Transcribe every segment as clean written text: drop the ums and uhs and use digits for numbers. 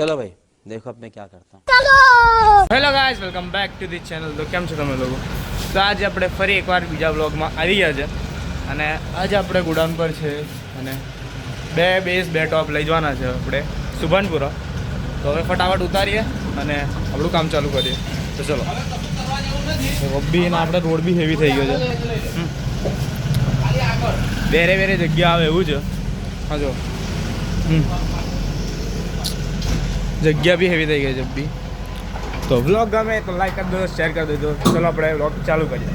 चलो भाई देखो अब मैं क्या करता हूँ। Hello guys, welcome back to the channel. તો કેમ છો તમે લોકો? તો આજે આપણે ફરી એકવાર બીજા બ્લોગમાં આવી ગયા છે અને આજે આપણે ગોડાઉન પર છે અને બે બેઝ બે ટોપ લઈ જવાના છે આપણે સુભાનપુરા. તો હવે ફટાફટ ઉતારીએ અને આપણું કામ ચાલુ કરીએ. તો ચલો. બી ને આપણે રોડ બી હેવી થઈ ગયો છે. બેરે બેરે જગ્યા આવે એવું છે. હા જો જગ્યા બી હેવી થઈ ગઈ છે બી. તો વ્લોગ ગમે તો લાઈક કરી દો, શેર કરી દેજો. ચલો આપણે વ્લોગ ચાલુ કરીએ.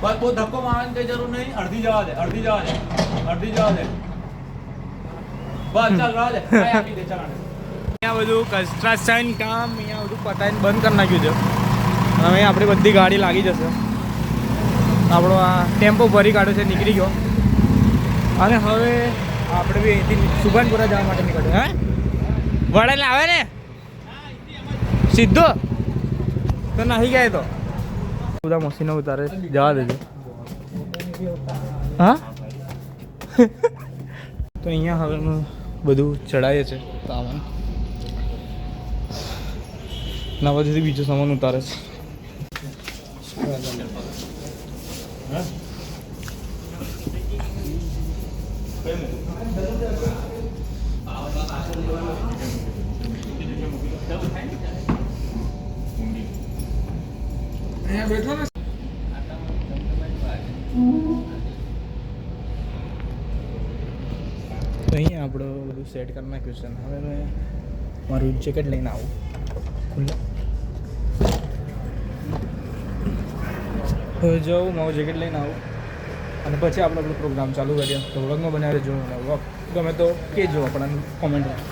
બસ બહુ ધક્કો મારવાની કઈ જરૂર નહીં. અડધી જવા દે, અડધી જવા દે, અડધી જવા દે. બસ ચાલ રહા દે. આપી દે ચાલ. અહીંયા બધું કન્સ્ટ્રક્શન કામ અહીંયા બધું પતાવીને બંધ કરી નાખ્યું છે. હવે આપણી બધી ગાડી લાગી જશે. આપણો આ ટેમ્પો ભરી કાઢ્યો છે, નીકળી ગયો. અને હવે આપણે બી અહીંથી સુભાનપુરા જવા માટે નીકળ્યો. હે વડાને આવે ને સીધો તો નાહી ગયા તો બધા મશીનો ઉતારે જવા દેજો. હા તો અહીંયા હવે બધું ચડાવીએ છે સામાન. ના બધીથી બીજો સામાન ઉતારે છે. બેઠો ને તો અહીંયા આપણે બધું સેટ કરી નાખ્યું છે. હવે મેં મારું જેકેટ લઈને આવું ખુલ્લા. હવે જાઉં મારું જેકેટ લઈને આવું અને પછી આપણે આપણો પ્રોગ્રામ ચાલુ કરીએ. તો વ્લોગમાં બનાવી જો વ્લોગ ગમે તો કહેજો આપણને કોમેન્ટમાં.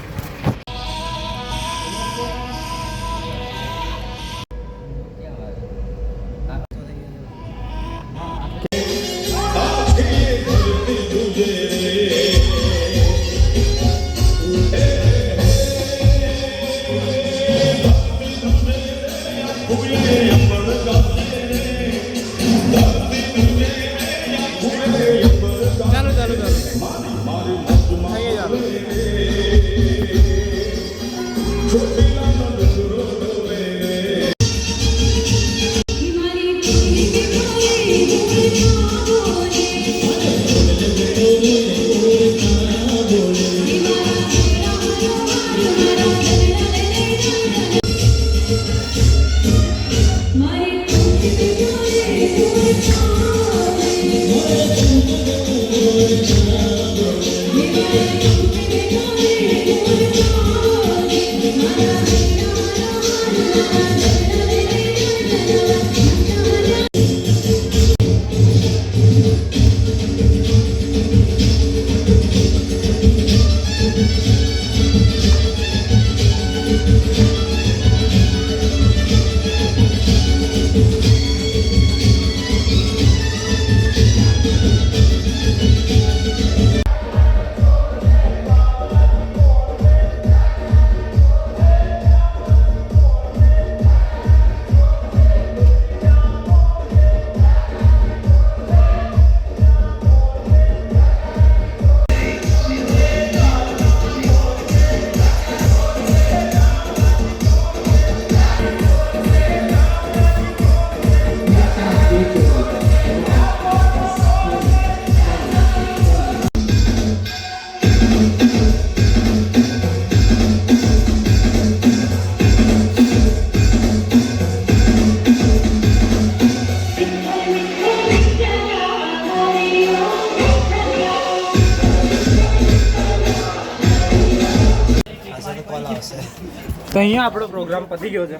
તો અહીંયા આપણો પ્રોગ્રામ પતી ગયો છે.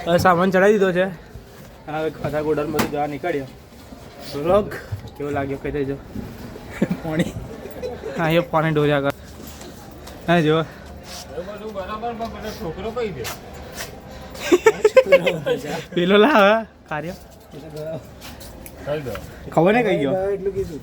હવે સામાન ચડાવી દીધો છે. હવે ખાધા ગોડાઉન બધું જવા નીકળ્યો. વ્લોગ કેવો લાગ્યો કહી દેજો. પાણી હા એ પાણી ઢોર્યા કર. હા જો છોકરો કઈ દે પેલો લાવે કાર્ય ખબર ને કઈ ગયો એટલું કીધું.